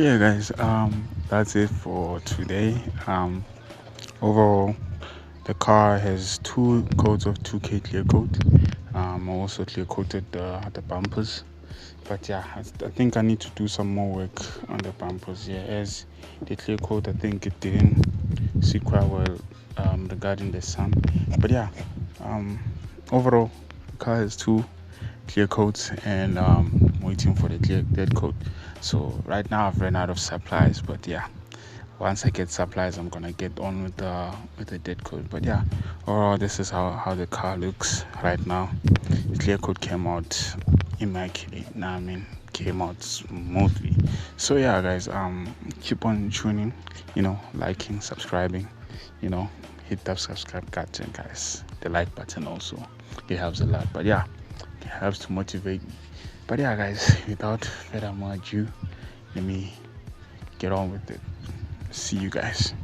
Yeah, guys, that's it for today. Overall, the car has two coats of 2K clear coat. I also clear coated the bumpers. But yeah, I think I need to do some more work on the bumpers. Yeah, as the clear coat, I think it didn't sit quite well regarding the sun. But yeah, um, overall, the car has two clear coats and waiting for the clear dead coat. So right now I've run out of supplies, but yeah, once I get supplies, I'm gonna get on with the dead coat. But yeah, overall, this is how the car looks right now. The clear coat came out immaculate. Nah, I mean came out smoothly. So yeah, guys, keep on tuning. Liking, subscribing. You know, hit that subscribe button, guys. The like button also. It helps a lot. But yeah, it helps to motivate me. But yeah, guys, without further ado, let me get on with it. See you guys.